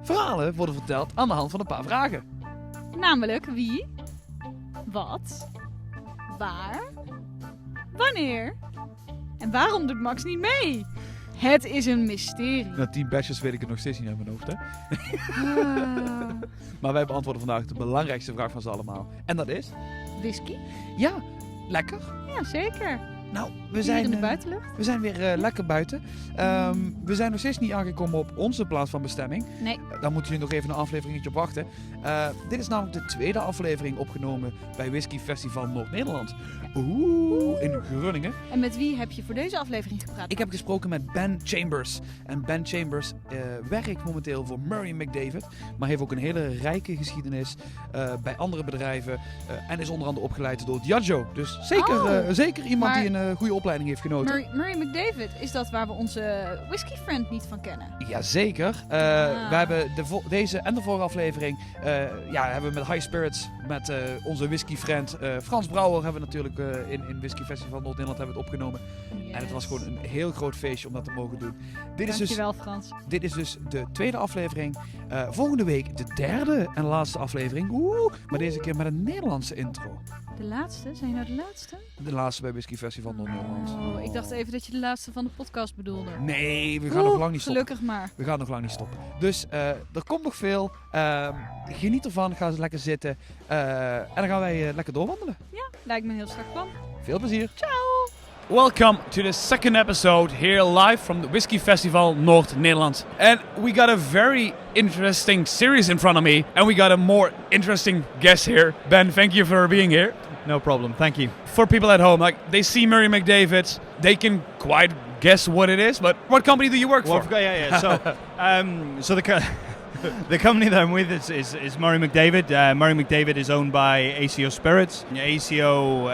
Verhalen worden verteld aan de hand van een paar vragen. Namelijk wie, wat, waar, wanneer en waarom doet Max niet mee? Het is een mysterie. Na 10 badges weet ik het nog steeds niet uit mijn hoofd, hè? Maar wij beantwoorden vandaag de belangrijkste vraag van ze allemaal. En dat is... Whisky? Ja, lekker. Ja, zeker. Nou, Hier in de buitenlucht? we zijn weer lekker buiten. We zijn nog steeds niet aangekomen op onze plaats van bestemming. Nee. Daar moeten jullie nog even een afleveringetje op wachten. Dit is namelijk de tweede aflevering opgenomen bij Whisky Festival Noord-Nederland. In Groningen. En met wie heb je voor deze aflevering gepraat? Ik heb gesproken met Ben Chambers. En Ben Chambers werkt momenteel voor Murray McDavid. Maar heeft ook een hele rijke geschiedenis bij andere bedrijven. En is onder andere opgeleid door Diageo. Dus zeker iemand die een goede opleiding heeft genoten. Murray McDavid, is dat waar we onze whisky friend niet van kennen? Jazeker. We hebben deze en de vorige aflevering hebben we met High Spirits, met onze whisky friend Frans Brouwer, hebben we natuurlijk in Whisky Festival Noord-Nederland hebben we het opgenomen. Yes. En het was gewoon een heel groot feestje om dat te mogen doen. Dankjewel, Frans. Dit is dus de tweede aflevering. Volgende week de derde en laatste aflevering. Maar deze keer met een Nederlandse intro. De laatste? Zijn je nou de laatste? De laatste bij Whisky Festival Noord-Nederland. Oh, ik dacht even dat je de laatste van de podcast bedoelde. Nee, we gaan nog lang niet stoppen. Gelukkig maar. We gaan nog lang niet stoppen. Dus er komt nog veel. Geniet ervan. Ga eens lekker zitten. En dan gaan wij lekker doorwandelen. Ja, lijkt me een heel strak plan. Veel plezier. Ciao! Welcome to the second episode here live from the Whisky Festival Noord-Nederland. And we got a very interesting series in front of me. And we got a more interesting guest here. Ben, thank you for being here. No problem, thank you. For people at home, like they see Murray McDavid, they can quite guess what it is. But what company do you work for? So the company that I'm with is Murray McDavid. Murray McDavid is owned by ACO Spirits. ACO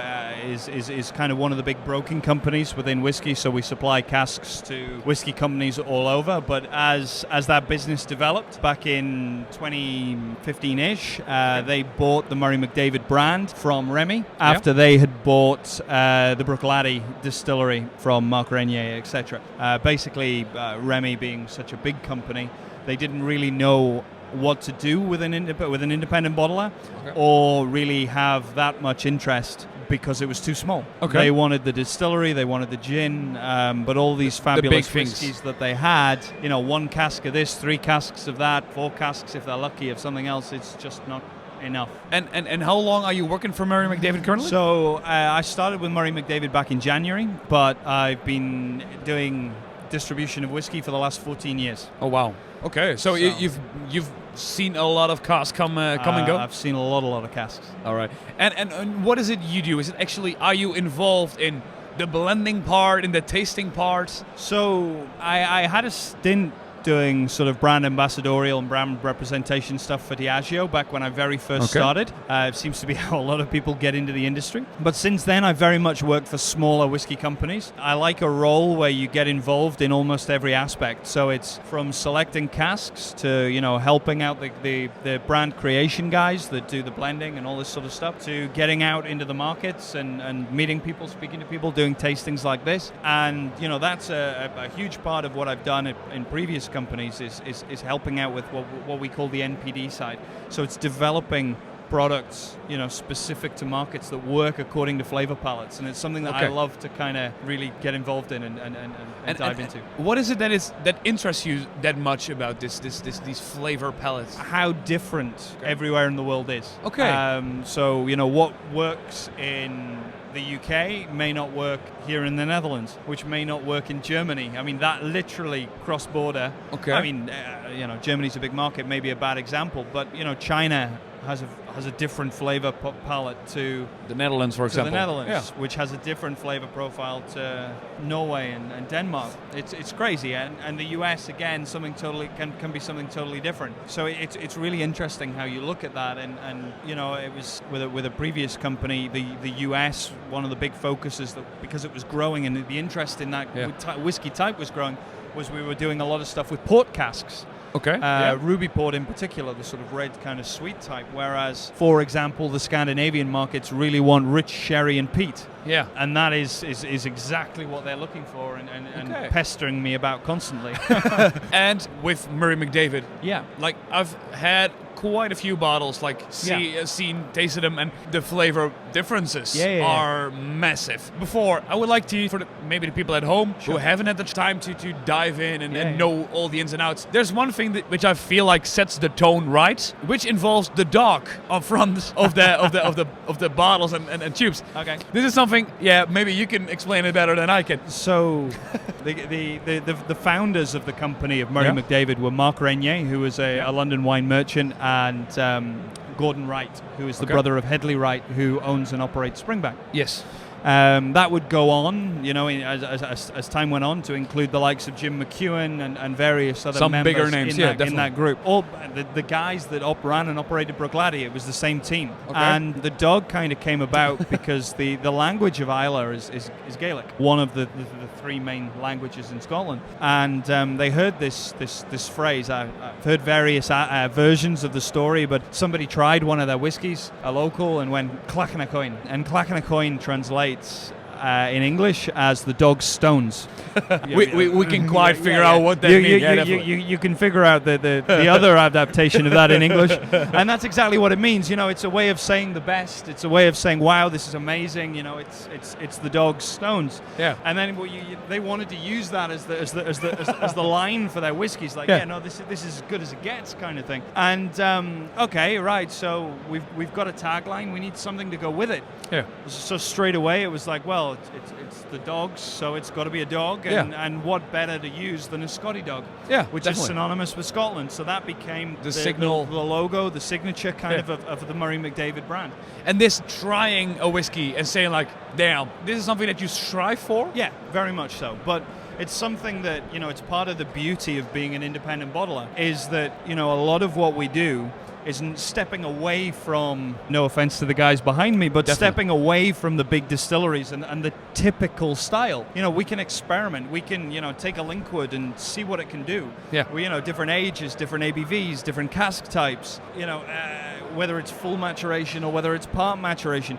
is kind of one of the big broking companies within whiskey, so we supply casks to whiskey companies all over. But as that business developed back in 2015-ish, they bought the Murray McDavid brand from Remy after they had bought the Bruichladdich distillery from Marc Renier, etc. Basically, Remy being such a big company, they didn't really know what to do with an independent bottler, or really have that much interest because it was too small. Okay. They wanted the distillery, they wanted the gin, but all these fabulous whiskies that they had, 1 cask of this, 3 casks of that, 4 casks if they're lucky of something else, it's just not enough. And how long are you working for Murray McDavid currently? So I started with Murray McDavid back in January, but I've been doing distribution of whiskey for the last 14 years. Oh wow. Okay, so you've seen a lot of casks come and go? I've seen a lot of casks. All right. And what is it you do? Is it actually, are you involved in the blending part, in the tasting part? So I had a stint doing sort of brand ambassadorial and brand representation stuff for Diageo back when I very first started. It seems to be how a lot of people get into the industry. But since then, I've very much worked for smaller whiskey companies. I like a role where you get involved in almost every aspect. So it's from selecting casks to, helping out the brand creation guys that do the blending and all this sort of stuff, to getting out into the markets and meeting people, speaking to people, doing tastings like this. And, that's a huge part of what I've done in previous companies is helping out with what we call the NPD side. So it's developing products, specific to markets that work according to flavor palettes, and it's something that I love to kind of really get involved in and dive into. What is it that interests you that much about these flavor palettes? How different everywhere in the world is. Okay. So what works in the UK may not work here in the Netherlands, which may not work in Germany. I mean, that literally cross-border. Okay. I mean, Germany's a big market, maybe a bad example, but China has a different flavor palette to the Netherlands, for example. The Netherlands, which has a different flavor profile to Norway and Denmark. It's crazy, and the US again, something totally can be something totally different. So it's really interesting how you look at that, and it was with a previous company, the US, one of the big focuses that, because it was growing and the interest in that whiskey type was growing, was we were doing a lot of stuff with port casks. Okay. Yeah. Ruby port in particular, the sort of red kind of sweet type. Whereas, for example, the Scandinavian markets really want rich sherry and peat. Yeah. And that is exactly what they're looking for and Okay. pestering me about constantly. And with Murray McDavid, Yeah. like I've had quite a few bottles, like seen, tasted them, and the flavor differences are massive. Before, I would like to, for maybe the people at home who haven't had the time to dive in and know all the ins and outs, there's one thing which I feel like sets the tone right, which involves the dog on front of the bottles and tubes. Okay. This is something, maybe you can explain it better than I can. So, the founders of the company of Murray McDavid were Mark Renier, who was a London wine merchant, and Gordon Wright, who is the brother of Headley Wright, who owns and operates Springbank. Yes. That would go on, as time went on, to include the likes of Jim McEwen and various other members bigger names, in that group. All the guys that ran and operated Bruichladdich, it was the same team. Okay. And the dog kind of came about because the language of Islay is Gaelic, one of the three main languages in Scotland. And they heard this phrase. I've heard various versions of the story, but somebody tried one of their whiskies, a local, and went Clachan. And Clachan translates in English as the dog's stones. We can quite figure out what that means. You can figure out the other adaptation of that in English, and that's exactly what it means. It's a way of saying the best. It's a way of saying, "Wow, this is amazing." It's the dog's stones. Yeah. And then they wanted to use that as the line for their whiskeys. Like, this is as good as it gets, kind of thing. And okay, right. So we've got a tagline. We need something to go with it. Yeah. So straight away it was like, well, it's the dogs, so it's got to be a dog, and what better to use than a Scotty dog? Yeah, which definitely is synonymous with Scotland. So that became the signal, the logo, the signature kind of the Murray McDavid brand. And this trying a whiskey and saying like, damn, this is something that you strive for? Yeah, very much so. But it's something that, it's part of the beauty of being an independent bottler, is that, a lot of what we do isn't stepping away from, no offense to the guys behind me, but stepping away from the big distilleries and the typical style. We can experiment. We can, take a Linkwood and see what it can do. Yeah. We, different ages, different ABVs, different cask types, whether it's full maturation or whether it's part maturation,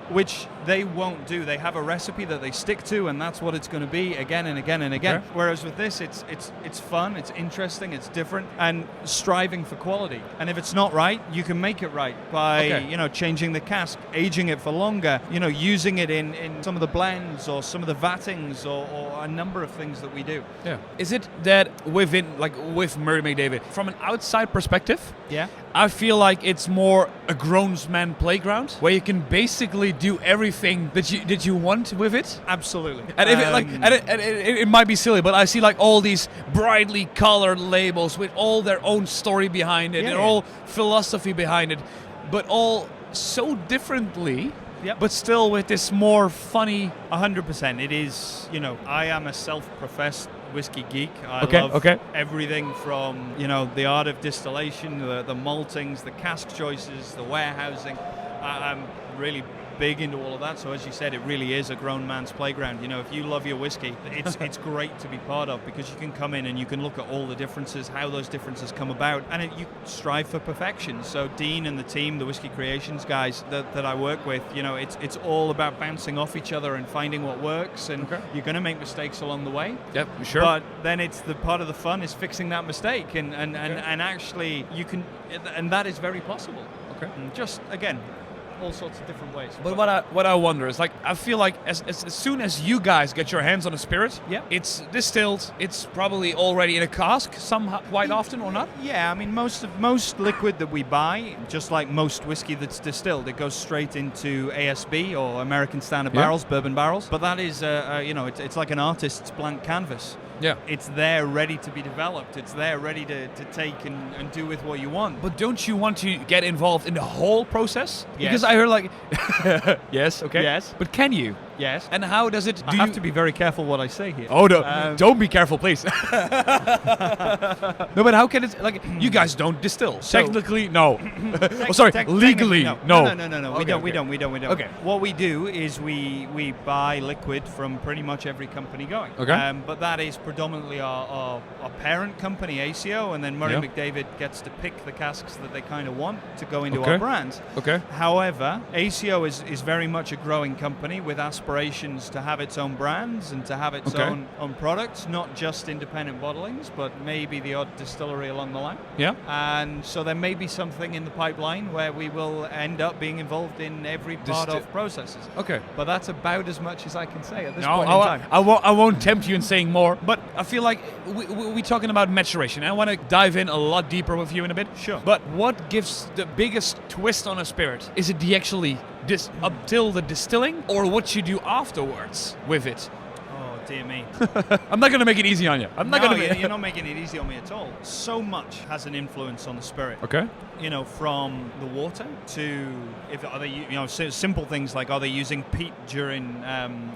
which they won't do. They have a recipe that they stick to, and that's what it's going to be again and again and again. Okay. Whereas with this, it's fun, it's interesting, it's different, and striving for quality. And if it's not right, you can make it right by changing the cask, aging it for longer, using it in some of the blends or some of the vattings or a number of things that we do. Yeah. Is it that with Murray McDavid, from an outside perspective, I feel like it's more a grown man playground where you can basically do everything that you want with it? Absolutely. And if it might be silly, but I see like all these brightly colored labels with all their own story behind it and all philosophy behind it, but all so differently. Yep. But still with this more funny. 100%. It is, I am a self-professed whiskey geek. I love everything from, the art of distillation, the maltings, the cask choices, the warehousing. I'm really big into all of that. So as you said, it really is a grown man's playground. If you love your whiskey, it's great to be part of, because you can come in and you can look at all the differences, how those differences come about, and you strive for perfection. So Dean and the team, the Whiskey Creations guys that I work with, it's all about bouncing off each other and finding what works, and you're going to make mistakes along the way. Yep, sure. But then it's the part of the fun is fixing that mistake, and actually you can, and that is very possible. Okay. And just again, all sorts of different ways. But what I wonder is, like, I feel like as soon as you guys get your hands on a spirit, it's distilled, it's probably already in a cask somehow, quite often, or not? Yeah, I mean, most liquid that we buy, just like most whiskey that's distilled, it goes straight into ASB or American Standard barrels, bourbon barrels. But that is, it's like an artist's blank canvas. Yeah. It's there ready to be developed. It's there ready to take and do with what you want. But don't you want to get involved in the whole process? Yes. Because I heard like... Yes, okay. Yes. But can you? Yes. And how does it? I have to be very careful what I say here. Oh no! Don't be careful, please. No, but how can it? Like, you guys don't distill. So- Technically, no. Oh, sorry. Legally, no. No. Okay, We don't. Okay. What we do is we buy liquid from pretty much every company going. Okay. But that is predominantly our parent company, ACO, and then Murray Yeah. McDavid gets to pick the casks that they kind of want to go into Okay. our brand. Okay. However, ACO is very much a growing company with aspirations to have its own brands and to have its Okay. own products, not just independent bottlings, but maybe the odd distillery along the line. Yeah. And so there may be something in the pipeline where we will end up being involved in every part of processes. Okay. But that's about as much as I can say at this No, point in time. I won't tempt you in saying more, but I feel like we're talking about maturation. I want to dive in a lot deeper with you in a bit. Sure. But what gives the biggest twist on a spirit? Is it the actually up till the distilling, or what you do afterwards with it? Oh, dear me. I'm not going to make it easy on you. I'm not No, going to. you're not making it easy on me at all. So much has an influence on the spirit. Okay. You know, from the water to are they simple things like are they using peat during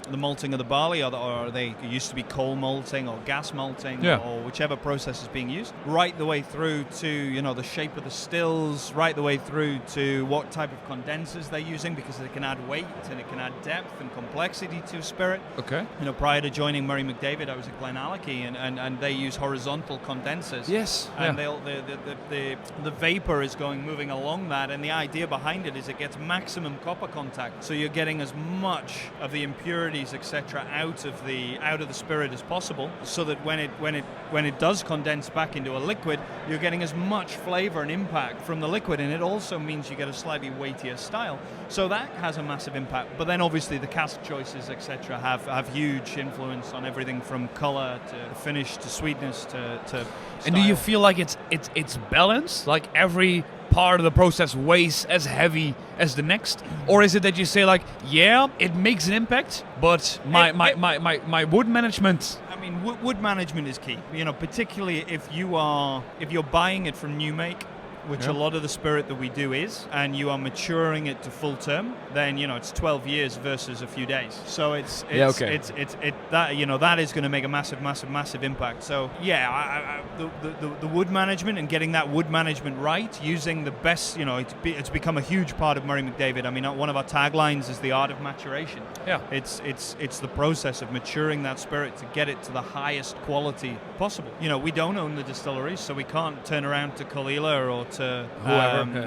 the malting of the barley, or are they used to be coal malting or gas malting, Yeah. or whichever process is being used, right the way through to the shape of the stills, right the way through to what type of condensers they're using, because they can add weight and it can add depth and complexity to a spirit. Okay. Prior to joining Murray McDavid, I was at Glenallachie, and they use horizontal condensers. Yes. And Yeah. the vapor is moving along that, and the idea behind it is it gets maximum copper contact, so you're getting as much of the impurities, etc., out of the spirit as possible, so that when it does condense back into a liquid, you're getting as much flavor and impact from the liquid, and it also means you get a slightly weightier style. So that has a massive impact. But then obviously the cask choices, etc., have huge influence on everything from color to finish to sweetness to And do you style. feel like it's balanced? Like every part of the process weighs as heavy as the next, or is it that you say like, yeah, it makes an impact, but my wood management? I mean, wood management is key. Particularly if you're buying it from new make, which Yeah. a lot of the spirit that we do is, and you are maturing it to full term, then it's 12 years versus a few days. So that is going to make a massive impact. So yeah, the wood management and getting that wood management right, using the best, it's become a huge part of Murray McDavid. I mean, one of our taglines is the art of maturation. Yeah. It's the process of maturing that spirit to get it to the highest quality possible. We don't own the distilleries, so we can't turn around to Kalila or to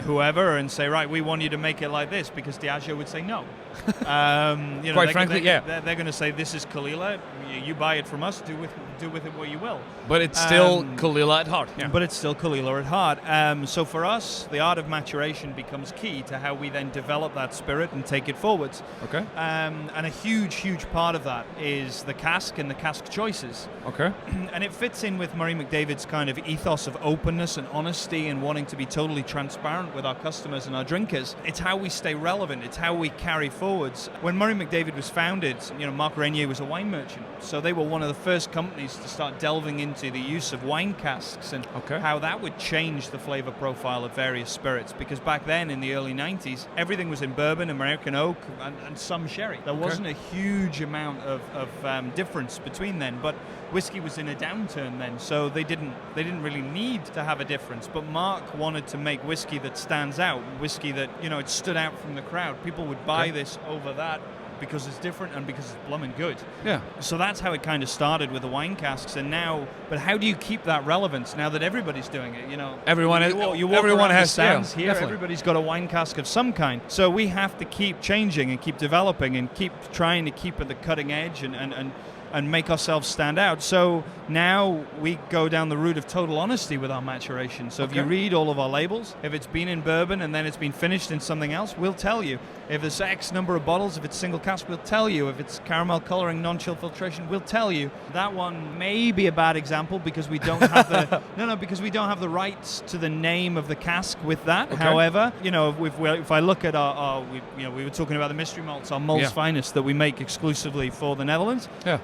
whoever and say, right, we want you to make it like this, because Diageo would say no. Quite frankly, they're going to say, this is Kalila, you buy it from us, do with it what you will. But it's still Kalila at heart. Yeah. But it's still Kalila at heart. So for us, the art of maturation becomes key to how we then develop that spirit and take it forwards. Okay. And a huge part of that is the cask and the cask choices. Okay. And it fits in with Murray McDavid's kind of ethos of openness and honesty and wanting to be totally transparent with our customers and our drinkers. It's how we stay relevant. It's how we carry forwards. When Murray McDavid was founded, Mark Renier was a wine merchant. So they were one of the first companies to start delving into the use of wine casks and how that would change the flavor profile of various spirits. Because back then, in the early 90s, everything was in bourbon, American oak, and some sherry. There wasn't a huge amount of difference between then. But whiskey was in a downturn then, so they didn't really need to have a difference. But Mark wanted to make whiskey that stands out, whiskey that it stood out from the crowd. People would buy this over that because it's different and because it's blooming good. Yeah. So that's how it kind of started with the wine casks, and now. But how do you keep that relevance now that everybody's doing it? Everyone everyone has stands here. definitely. Everybody's got a wine cask of some kind. So we have to keep changing and keep developing and keep trying to keep at the cutting edge and make ourselves stand out. So now we go down the route of total honesty with our maturation. So if you read all of our labels, if it's been in bourbon and then it's been finished in something else, we'll tell you. If it's X number of bottles, if it's single cask, we'll tell you. If it's caramel coloring, non-chill filtration, we'll tell you. That one may be a bad example because we don't have the because we don't have the rights to the name of the cask with that. Okay. However, if I look at we were talking about the mystery malts, our Malt's Finest that we make exclusively for the Netherlands. Yeah.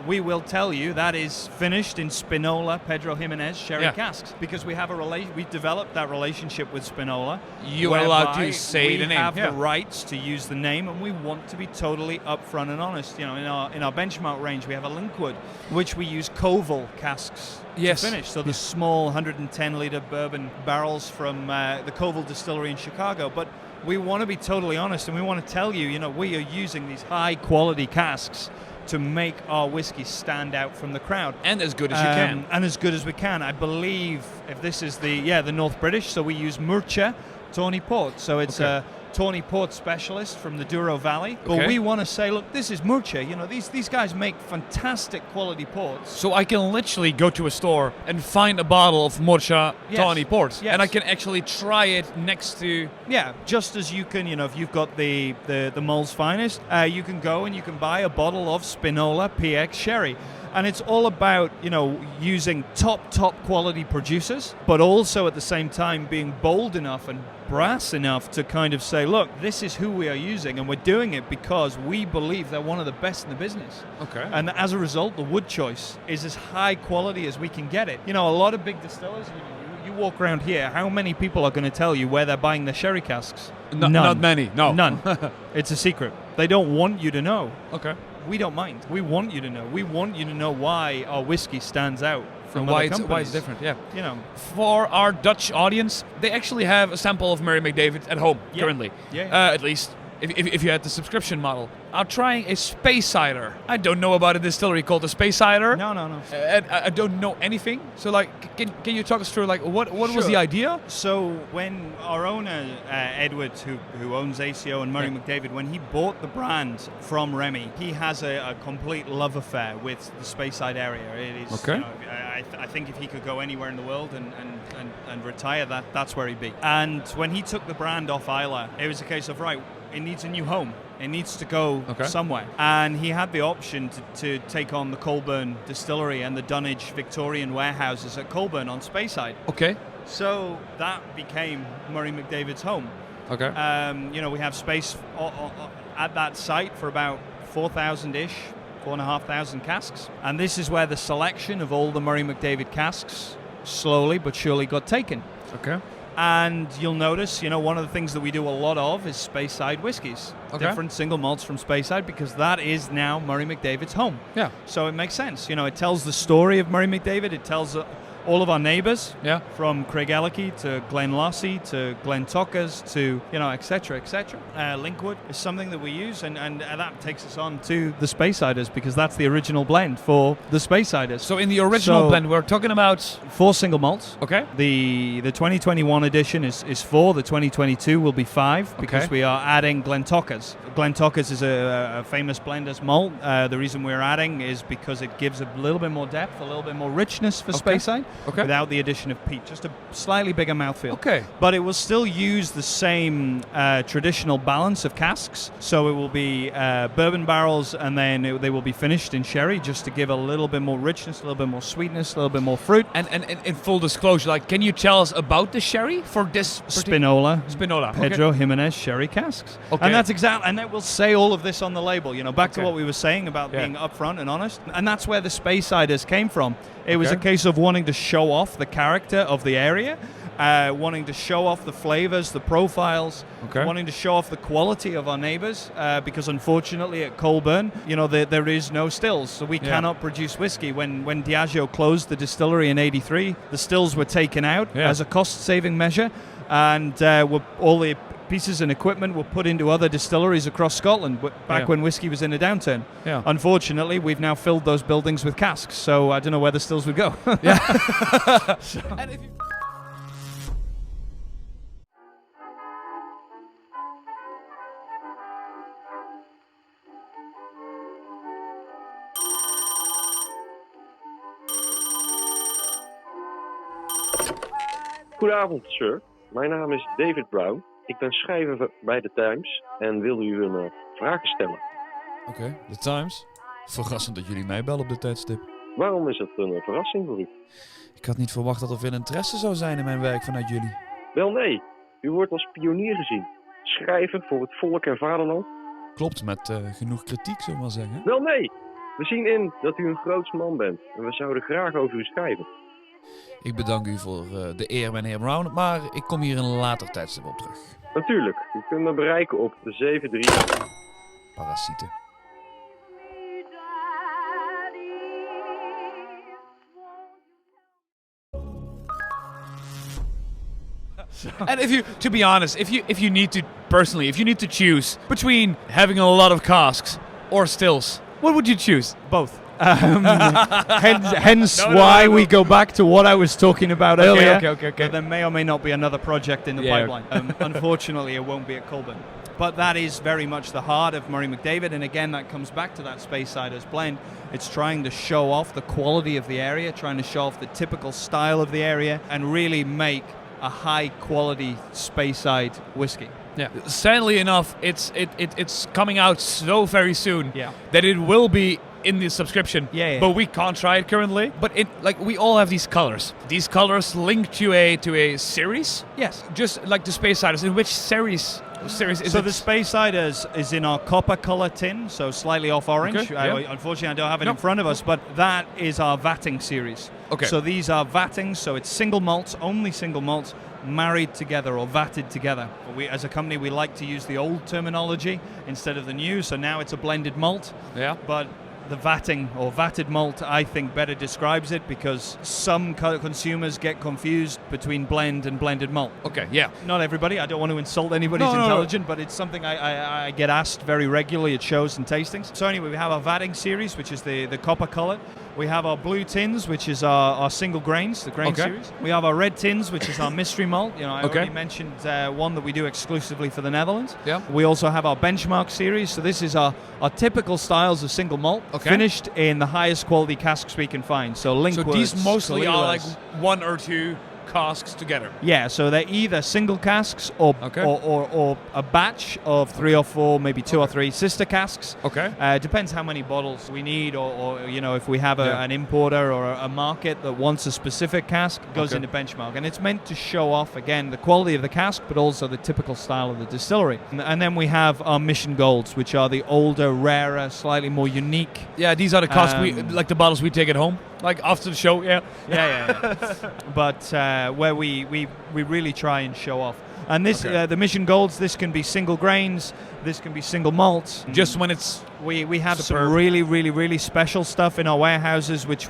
we will tell you that is finished in Spinola Pedro Jimenez sherry casks because we have we've developed that relationship with Spinola. You are allowed to say the name. We have the rights to use the name, and we want to be totally upfront and honest. You know, in our benchmark range, we have a Linkwood, which we use Koval casks to finish. So the small 110-liter bourbon barrels from the Koval distillery in Chicago. But we want to be totally honest, and we want to tell you, you know, we are using these high-quality casks to make our whiskey stand out from the crowd. And as good as you can. And as good as we can. I believe if this is the North British, so we use Murcia Tawny Port. So it's a Tawny Port specialist from the Douro Valley. But we want to say, look, this is Murcia. You know, these guys make fantastic quality ports. So I can literally go to a store and find a bottle of Murcia Tawny Port. And I can actually try it next to... Yeah, just as you can, you know, if you've got the Mull's Finest, you can go and you can buy a bottle of Spinola PX Sherry. And it's all about, you know, using top quality producers, but also at the same time being bold enough and brass enough to kind of say, look, this is who we are using, and we're doing it because we believe they're one of the best in the business. Okay. And as a result, the wood choice is as high quality as we can get it. You know, a lot of big distillers, you walk around here, how many people are going to tell you where they're buying their sherry casks? None. Not many, no. None. It's a secret. They don't want you to know. Okay. We don't mind. We want you to know. We want you to know why our whiskey stands out from why other why it's companies. different, yeah. You know. For our Dutch audience, they actually have a sample of Mary McDavid at home currently. Yeah. At least, if you had the subscription model. I'm trying a space cider. I don't know about a distillery called the Space Cider. No. And I don't know anything. So, like, can you talk us through, like, what was the idea? So when our owner, Edward, who owns ACO and Murray McDavid, when he bought the brand from Remy, he has a complete love affair with the Speyside area. It is, you know, I think if he could go anywhere in the world and retire, that's where he'd be. And when he took the brand off Isla, it was a case of, right, it needs a new home. It needs to go somewhere. And he had the option to take on the Colburn Distillery and the Dunnage Victorian warehouses at Colburn on Speyside. Okay. So that became Murray McDavid's home. Okay. You know, we have space at that site for about 4,000-ish, 4,500 casks. And this is where the selection of all the Murray McDavid casks slowly but surely got taken. Okay. And you'll notice, you know, one of the things that we do a lot of is Speyside whiskies. Different single malts from Speyside, because that is now Murray McDavid's home. Yeah. So it makes sense. You know, it tells the story of Murray McDavid. It tells all of our neighbours, from Craigellachie to Glenlossie to Glentockers to, you know, etc. Linkwood is something that we use, and that takes us on to the Speysiders, because that's the original blend for the Speysiders. So in the original blend, we're talking about 4 single malts. Okay. The 2021 edition is 4. The 2022 will be 5 because we are adding Glentockers. Glentockers is a famous blender's malt. The reason we're adding is because it gives a little bit more depth, a little bit more richness for Speyside. Without the addition of peat, just a slightly bigger mouthfeel. Okay. But it will still use the same traditional balance of casks. So it will be bourbon barrels, and then they will be finished in sherry, just to give a little bit more richness, a little bit more sweetness, a little bit more fruit. And in full disclosure, like, can you tell us about the sherry for this? Spinola Pedro Okay. Jimenez sherry casks. Okay. And that's exactly, and that will say all of this on the label. You know, back to what we were saying about being upfront and honest. And that's where the Speysiders came from. It was a case of wanting to show off the character of the area, wanting to show off the flavors, the profiles, wanting to show off the quality of our neighbors, because unfortunately at Colburn, you know, there is no stills, so we cannot produce whiskey. When Diageo closed the distillery in '83, the stills were taken out as a cost-saving measure, and all the pieces and equipment were put into other distilleries across Scotland back when whiskey was in a downturn. Yeah. Unfortunately, we've now filled those buildings with casks, so I don't know where the stills would go. And if you... Goedenavond, sir. Mijn naam is David Brown. Ik ben schrijver bij The Times en wil u een vraag stellen. Oké, The Times. Verrassend dat jullie mij bellen op dit tijdstip. Waarom is het een verrassing voor u? Ik had niet verwacht dat er veel interesse zou zijn in mijn werk vanuit jullie. Wel nee, u wordt als pionier gezien. Schrijver voor het volk en vaderland. Klopt, met genoeg kritiek, zullen we maar zeggen. Wel nee, We zien in dat u een groots man bent en we zouden graag over u schrijven. Ik bedank u voor de eer, meneer Brown, maar ik kom hier een later tijdstip op terug. Natuurlijk, u kunt me bereiken op de 73... Parasieten. And to be honest, if you need to choose between having a lot of casks or stills, what would you choose? Both. Hence why we go back to what I was talking about earlier. Okay. There may or may not be another project in the pipeline. Unfortunately, it won't be at Colburn. But that is very much the heart of Murray McDavid, and again, that comes back to that Speyside blend. It's trying to show off the quality of the area, trying to show off the typical style of the area, and really make a high-quality Speyside whiskey. Yeah. Sadly enough, it's coming out so very soon Yeah. that it will be in the subscription. Yeah. But we can't try it currently. But we all have these colors. These colors link to a series. Yes. Just like the Speysiders. In which series is So it? the Speysiders is in our copper color tin, so slightly off orange. Okay, yeah. Unfortunately, I don't have it in front of us, but that is our vatting series. Okay. So these are vattings, so it's single malts, only single malts, married together or vatted together. We, as a company, we like to use the old terminology instead of the new, so now it's a blended malt. Yeah. But the vatting or vatted malt, I think, better describes it because some consumers get confused between blend and blended malt. Okay, yeah. Not everybody. I don't want to insult anybody's intelligence, but it's something I get asked very regularly at shows and tastings. So anyway, we have our vatting series, which is the copper color. We have our blue tins, which is our single grains, the grain series. We have our red tins, which is our mystery malt. You know, I already mentioned one that we do exclusively for the Netherlands. Yeah. We also have our benchmark series. So this is our typical styles of single malt, finished in the highest quality casks we can find. So Linkworth. So these mostly are like Kallilas. one or two casks together. Yeah, so they're either single casks or a batch of 3 or 4, maybe 2 or 3 sister casks. Okay. Depends how many bottles we need, or you know, if we have an importer or a market that wants a specific cask, it goes into benchmark, and it's meant to show off again the quality of the cask, but also the typical style of the distillery. And then we have our Mission Golds, which are the older, rarer, slightly more unique. Yeah, these are the casks like the bottles we take at home, like after the show. Yeah. But where we really try and show off. And this, the Mission Golds, this can be single grains, this can be single malts. Just when it's we have superb. some really special stuff in our warehouses, which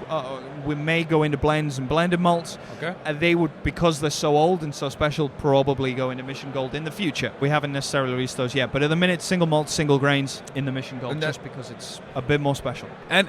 we may go into blends and blended malts. Okay. They would, because they're so old and so special, probably go into Mission Gold in the future. We haven't necessarily released those yet, but at the minute, single malts, single grains in the Mission Gold, just because it's a bit more special. And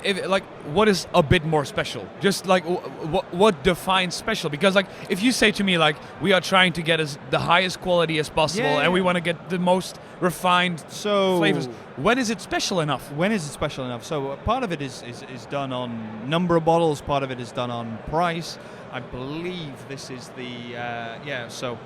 what is a bit more special? Just like what defines special? Because like if you say to me like we are trying to get the highest quality as possible and we want to get the most refined flavors, when is it special enough? When is it special enough? So part of it is done on number of bottles, part of it is done on price. I believe this is so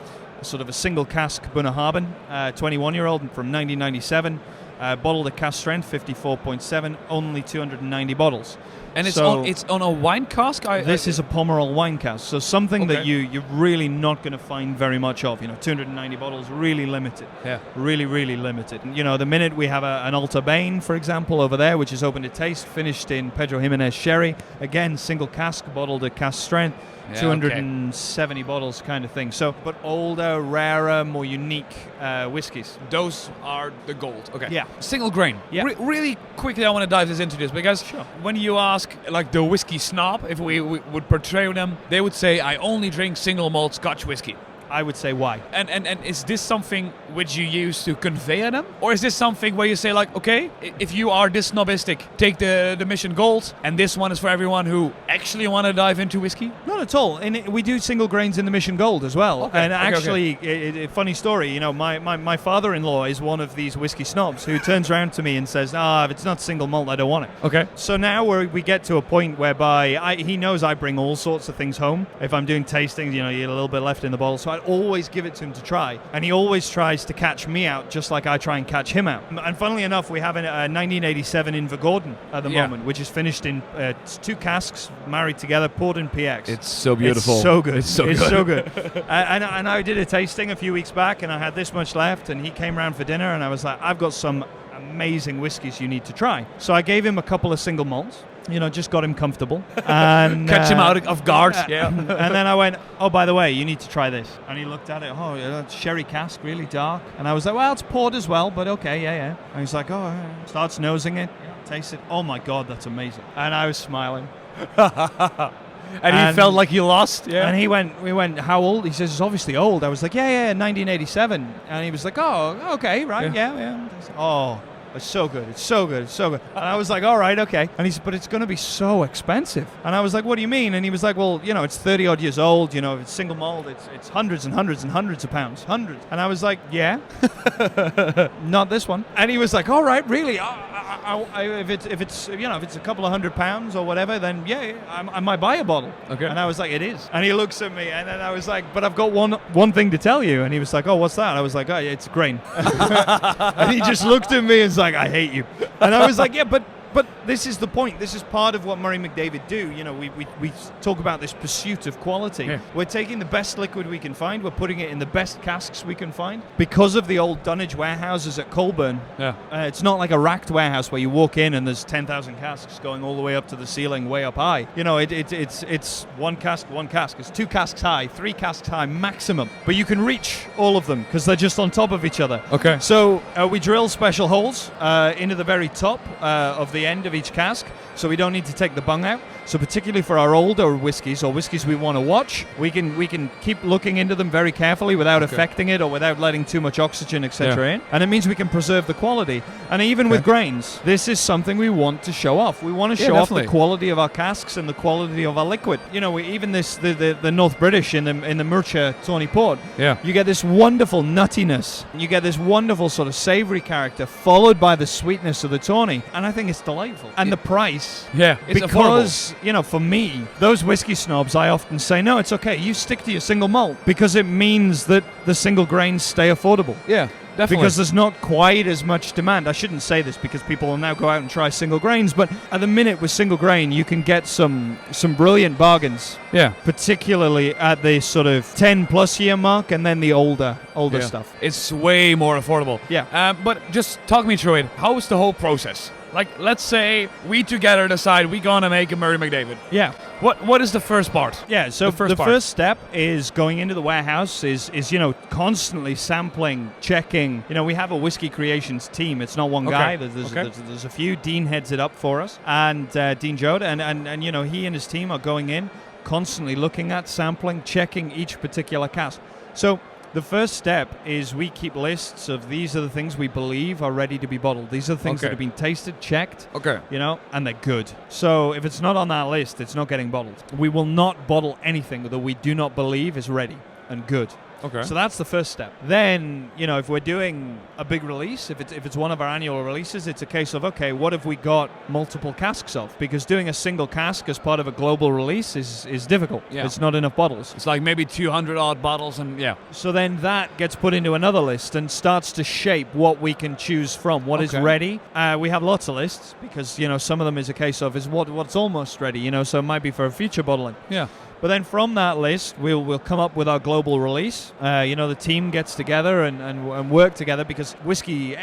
sort of a single cask Bunnahabhain, 21-year-old from 1997, bottled at cask strength, 54.7, only 290 bottles. And it's on a wine cask? This is a Pomerol wine cask, so something that you're really not going to find very much of. 290 bottles, really limited. Yeah. Really limited. And, the minute we have an Alta Bain, for example, over there, which is open to taste, finished in Pedro Jimenez sherry. Again, single cask, bottled at cask strength. 270 bottles kind of thing. So, but older, rarer, more unique whiskies. Those are the gold. Okay. Yeah. Single grain. Yeah. Really quickly, I want to dive into this because when you ask like the whiskey snob, if we would portray them, they would say, I only drink single malt Scotch whiskey. I would say why. And is this something which you use to convey them? Or is this something where you say like, okay, if you are this snobistic, take the Mission Gold, and this one is for everyone who actually want to dive into whiskey? Not at all. And we do single grains in the Mission Gold as well. Okay. And actually, a funny story, my father-in-law is one of these whiskey snobs who turns around to me and says, if it's not single malt, I don't want it. Okay. So now we get to a point whereby he knows I bring all sorts of things home. If I'm doing tastings, you get a little bit left in the bottle. So I always give it to him to try, and he always tries to catch me out just like I try and catch him out. And funnily enough, we have a 1987 Invergordon at the moment, which is finished in 2 casks married together, poured in PX. It's so beautiful. It's so good. It's so good. And I did a tasting a few weeks back, and I had this much left, and he came around for dinner, and I was like, I've got some amazing whiskies you need to try. So I gave him a couple of single malts. Just got him comfortable. And Catch him out of guard. Yeah. And then I went, oh, by the way, you need to try this. And he looked at it, oh, yeah, sherry cask, really dark. And I was like, well, it's poured as well, but okay, yeah. And he's like, oh, yeah. Starts nosing it, tastes it. Oh my God, that's amazing. And I was smiling. And he felt like he lost. Yeah. And we went, how old? He says, it's obviously old. I was like, yeah, 1987. And he was like, oh, okay, right, yeah. Oh, it's so good. It's so good. And I was like, all right, okay. And he said, but it's going to be so expensive. And I was like, what do you mean? And he was like, well, it's 30 odd years old. If it's single malt, it's hundreds and hundreds and hundreds of pounds. Hundreds. And I was like, yeah. Not this one. And he was like, all right, really? If it's a couple of £100 or whatever, then yeah, I might buy a bottle. Okay. And I was like, it is. And he looks at me, and then I was like, but I've got one thing to tell you. And he was like, oh, what's that? I was like, oh, yeah, it's grain. And he just looked at me and was like, I hate you. And I was like, yeah, but this is the point. This is part of what Murray McDavid do. We talk about this pursuit of quality. Yeah. We're taking the best liquid we can find. We're putting it in the best casks we can find. Because of the old dunnage warehouses at Colburn, it's not like a racked warehouse where you walk in and there's 10,000 casks going all the way up to the ceiling, way up high. It's one cask. It's 2 casks high, 3 casks high maximum. But you can reach all of them because they're just on top of each other. Okay. So we drill special holes into the very top of the end of each cask, so we don't need to take the bung out. So particularly for our older whiskies or whiskies we want to watch, we can keep looking into them very carefully without affecting it or without letting too much oxygen, etc. in. And it means we can preserve the quality. And even with grains, this is something we want to show off. We want to show off the quality of our casks and the quality of our liquid. Even the North British in the Murcha Tawny Port, you get this wonderful nuttiness. You get this wonderful sort of savoury character followed by the sweetness of the Tawny. And I think it's delightful. And the price, it's because for me, those whiskey snobs, I often say, no, it's okay. You stick to your single malt because it means that the single grains stay affordable. Yeah, definitely. Because there's not quite as much demand. I shouldn't say this because people will now go out and try single grains, but at the minute with single grain, you can get some brilliant bargains. Yeah. Particularly at the sort of 10 plus year mark and then the older stuff. It's way more affordable. Yeah. But just talk me through it. How is the whole process? Like, let's say we together decide we're gonna make a Murray McDavid. Yeah. What is the first part? Yeah, so the first step is going into the warehouse, is constantly sampling, checking. We have a whiskey creations team. It's not one guy. There's a few. Dean heads it up for us, and Dean Jode, and he and his team are going in, constantly looking at, sampling, checking each particular cask. So the first step is we keep lists of these are the things we believe are ready to be bottled. These are the things that have been tasted, checked, and they're good. So if it's not on that list, it's not getting bottled. We will not bottle anything that we do not believe is ready and good. Okay. So that's the first step. Then, if we're doing a big release, if it's one of our annual releases, it's a case of, okay, what have we got multiple casks of? Because doing a single cask as part of a global release is difficult. Yeah. It's not enough bottles. It's like maybe 200 odd bottles and So then that gets put into another list and starts to shape what we can choose from, what is ready. We have lots of lists because, some of them is a case of what's almost ready, so it might be for a future bottling. Yeah. But then from that list, we'll come up with our global release. The team gets together and work together because whiskey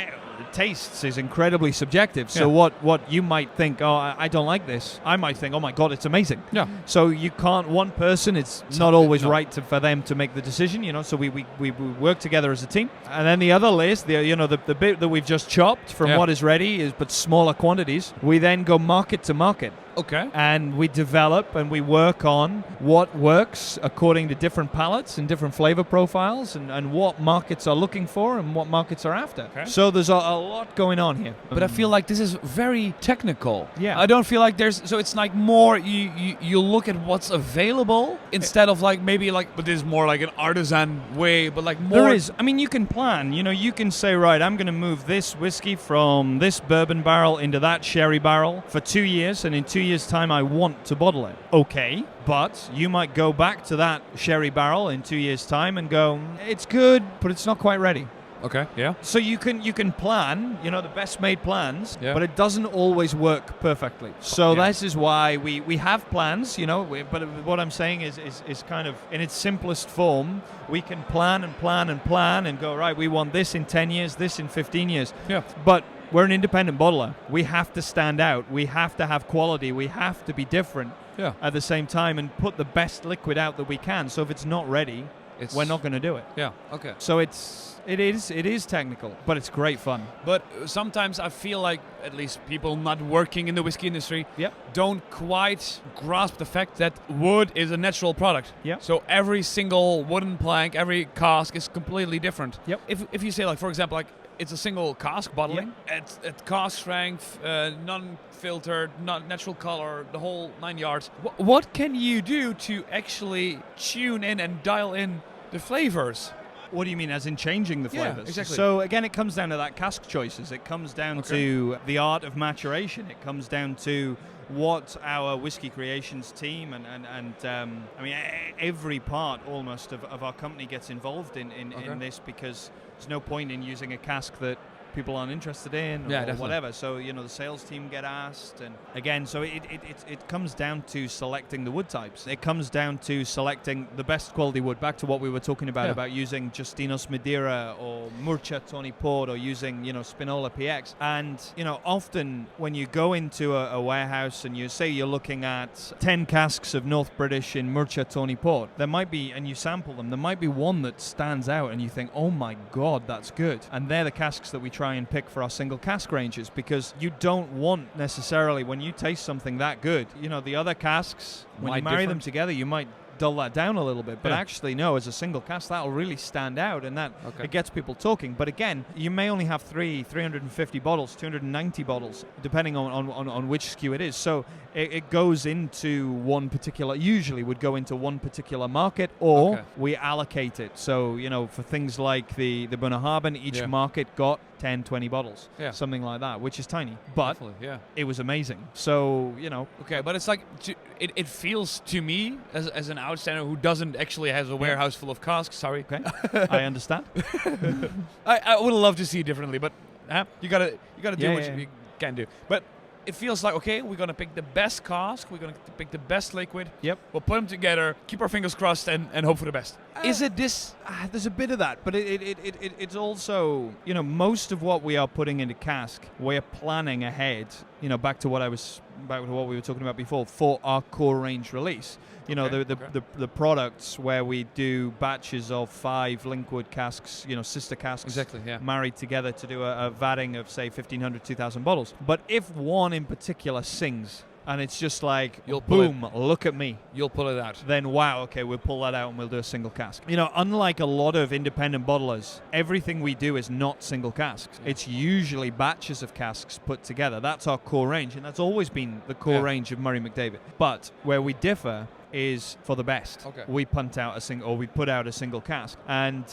tastes is incredibly subjective. So what you might think, oh, I don't like this, I might think, oh my God, it's amazing. Yeah. So you can't, one person, it's not always right for them to make the decision, So we work together as a team. And then the other list, the bit that we've just chopped from what is ready but smaller quantities, we then go market to market. Okay. And we develop and we work on what works according to different palates and different flavor profiles and what markets are looking for and what markets are after. Okay. So there's a lot going on here. But I feel like this is very technical. Yeah. I don't feel like so it's like more you look at what's available instead of but this is more like an artisan way, but like more. There is. I mean, you can plan. You can say, right, I'm going to move this whiskey from this bourbon barrel into that sherry barrel for 2 years, and in 2 years' time I want to bottle it. Okay, but you might go back to that sherry barrel in 2 years' time and go, it's good, but it's not quite ready. Okay, yeah. So you can plan, the best made plans, yeah. but it doesn't always work perfectly. So this is why we have plans, but what I'm saying is kind of in its simplest form, we can plan and plan and plan and go, right, we want this in 10 years, this in 15 years. Yeah. But we're an independent bottler. We have to stand out. We have to have quality. We have to be different at the same time and put the best liquid out that we can. So if it's not ready, we're not going to do it. Yeah. Okay. So it is technical, but it's great fun. But sometimes I feel like at least people not working in the whiskey industry don't quite grasp the fact that wood is a natural product. Yep. So every single wooden plank, every cask is completely different. Yep. If you say, like, for example, like it's a single cask bottling, it's at cask strength, non-filtered, not natural color, the whole 9 yards. What can you do to actually tune in and dial in the flavors? What do you mean, as in changing the flavors? Yeah, exactly. So again, it comes down to that cask choices. It comes down to the art of maturation. It comes down to what our whiskey creations team and I mean every part almost of our company gets involved in this, because there's no point in using a cask that people aren't interested in or whatever. So, you know, the sales team get asked, and again, so it comes down to selecting the wood types. It comes down to selecting the best quality wood. Back to what we were talking about using Justinos Madeira or Murcia Tawny Port, or using, you know, Spinola PX. And, you know, often when you go into a warehouse and you say you're looking at 10 casks of North British in Murcia Tawny Port, there might be, and you sample them, there might be one that stands out and you think, oh my God, that's good. And they're the casks that we try and pick for our single cask ranges, because you don't want necessarily, when you taste something that good, you know, the other casks, when you marry them together, you might dull that down a little bit, but actually no, as a single cask that'll really stand out, and that it gets people talking. But again, you may only have 350 bottles, 290 bottles, depending on which SKU it is. So it goes into one particular, usually would go into one particular market, or we allocate it. So, you know, for things like the Bunnahabhain, each market got 10, 20 bottles, something like that, which is tiny, but it was amazing. So, you know. Okay, but it's like, it feels to me, as an outsider who doesn't actually has a warehouse full of casks, sorry. Okay, I understand. I would love to see it differently, but you gotta do what you can do. But it feels like, okay, we're going to pick the best cask, we're going to pick the best liquid, we'll put them together, keep our fingers crossed, and hope for the best. Is it this? There's a bit of that, but it's also, you know, most of what we are putting into cask, we're planning ahead, you know, back to what we were talking about before, for our core range release. You know, the products where we do batches of 5 linkwood casks, you know, sister casks, married together to do a vatting of, say, 1,500, 2,000 bottles. But if one in particular sings, and it's just like, boom, look at me. You'll pull it out. Then, wow, okay, we'll pull that out and we'll do a single cask. You know, unlike a lot of independent bottlers, everything we do is not single casks. It's usually batches of casks put together. That's our core range, and that's always been the core range of Murray McDavid. But where we differ is for the best. We put out a single cask, and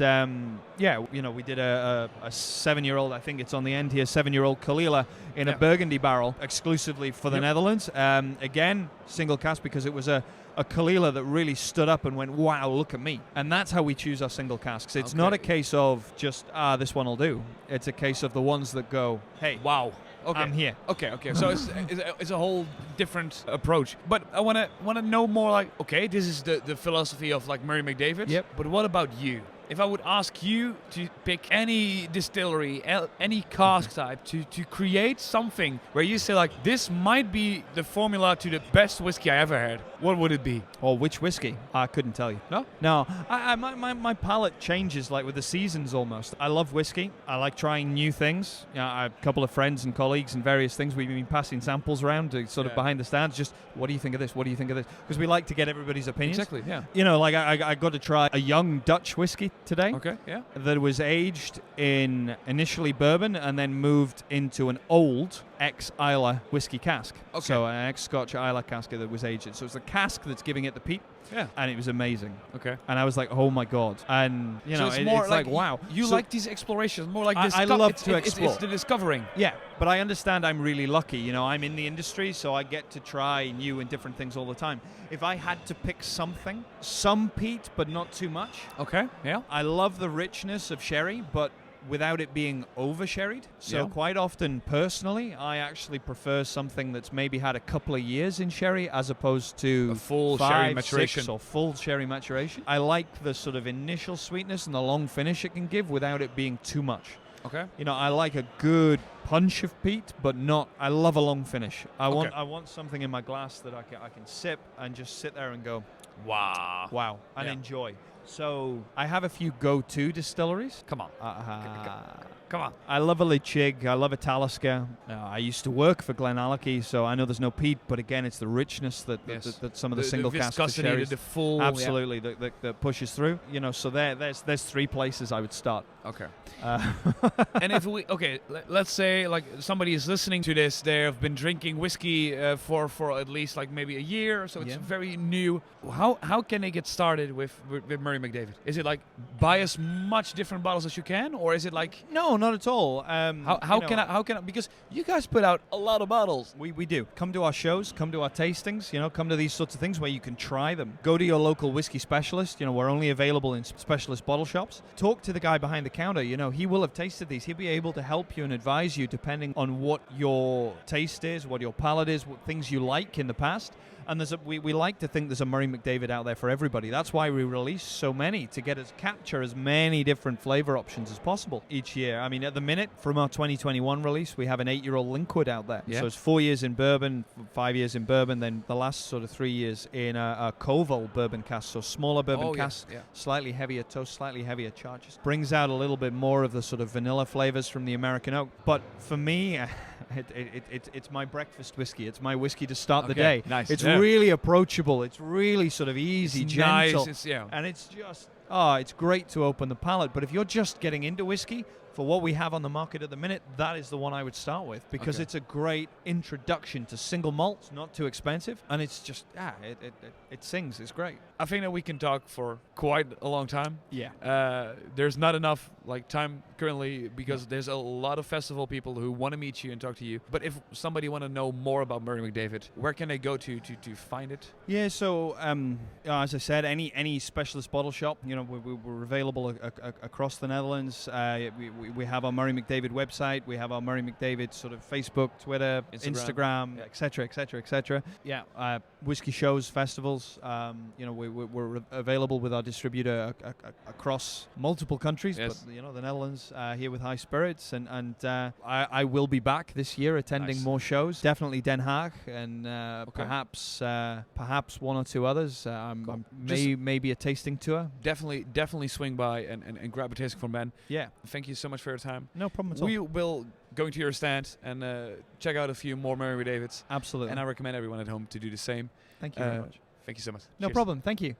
you know, we did a 7-year-old, I think it's on the end here, 7-year-old Kalila in a Burgundy barrel exclusively for the Netherlands. Again, single cask, because it was a Kalila that really stood up and went, wow, look at me. And that's how we choose our single casks. It's not a case of just, this one will do. It's a case of the ones that go, hey, wow, I'm here. Okay. So it's a whole different approach. But I want to know more, like, okay, this is the philosophy of, like, Murray McDavid. Yep. But what about you? If I would ask you to pick any distillery, any cask type, to create something where you say, like, this might be the formula to the best whiskey I ever had, what would it be? Or which whiskey? I couldn't tell you. No? No. My palate changes, like, with the seasons almost. I love whiskey. I like trying new things. You know, I have a couple of friends and colleagues and various things. We've been passing samples around to sort of behind the stands. Just, what do you think of this? What do you think of this? Because we like to get everybody's opinions. Exactly, yeah. You know, like, I got to try a young Dutch whiskey today. Okay, yeah. That was aged in initially bourbon and then moved into an old ex-Islay whiskey cask. Okay. So an ex-Scotch Islay cask that was aged. So it's the cask that's giving it the peat. Yeah. And it was amazing. Okay. And I was like, oh my God. And, you know, it's more it's like, wow. You like these explorations, more like this. I love to explore. It's the discovering. Yeah, but I understand I'm really lucky. You know, I'm in the industry, so I get to try new and different things all the time. If I had to pick something, some peat, but not too much. Okay, yeah. I love the richness of sherry, but without it being over-sherried. So quite often, personally, I actually prefer something that's maybe had a couple of years in sherry as opposed to a full 5, sherry maturation. 6 or full sherry maturation. I like the sort of initial sweetness and the long finish it can give without it being too much. Okay. You know, I like a good punch of peat, but not. I love a long finish. I want something in my glass that I can sip and just sit there and go, wow, and enjoy. So I have a few go-to distilleries. Come on. Come on. I love a Lichig. I love a Talisker. I used to work for Glenallachie, so I know there's no peat, but again, it's the richness that some of the single cask sherries, the full, absolutely, that pushes through. You know, so there's three places I would start. Okay. And if let's say like somebody is listening to this, they have been drinking whiskey for at least like maybe a year, so it's very new. How can they get started with Murray McDavid? Is it like buy as much different bottles as you can, or is it like no, not at all? How can I? Because you guys put out a lot of bottles. We do. Come to our shows, come to our tastings, you know, come to these sorts of things where you can try them. Go to your local whiskey specialist. You know, we're only available in specialist bottle shops. Talk to the guy behind the counter. You know, he will have tasted these. He'll be able to help you and advise you depending on what your taste is, what your palate is, what things you like in the past. And we like to think there's a Murray McDavid out there for everybody. That's why we release so many, to capture as many different flavor options as possible each year. I mean, at the minute, from our 2021 release, we have an 8-year-old Linkwood out there. Yeah. So it's 4 years in bourbon, 5 years in bourbon, then the last sort of 3 years in a Koval bourbon cask, so smaller bourbon cask, slightly heavier toast, slightly heavier charges. Brings out a little bit more of the sort of vanilla flavors from the American oak. But for me, it's my breakfast whiskey. It's my whiskey to start the day. Nice. It's really approachable. It's really sort of easy, it's gentle. Nice. And it's just, it's great to open the palate. But if you're just getting into whiskey, for what we have on the market at the minute, that is the one I would start with, because it's a great introduction to single malts, not too expensive, and it's just, it sings. It's great. I think that we can talk for quite a long time. Yeah. There's not enough time currently, because there's a lot of festival people who want to meet you and talk to you. But if somebody want to know more about Murray McDavid, where can they go to find it? Yeah, so as I said, any specialist bottle shop, you know, we're available across the Netherlands. We have our Murray McDavid website. We have our Murray McDavid sort of Facebook, Twitter, Instagram, etc., etc., etc. Yeah, whiskey shows, festivals. You know, we're available with our distributor across multiple countries. Yes. But you know, the Netherlands here with High Spirits, and I will be back this year attending more shows. Definitely Den Haag, and perhaps one or two others. Maybe a tasting tour. Definitely swing by and grab a tasting from Ben. Yeah. Thank you so much for your time. No problem at all. We will go to your stand and check out a few more Murray McDavids. Absolutely. And I recommend everyone at home to do the same. Thank you very much. Thank you so much. No Cheers. problem. Thank you.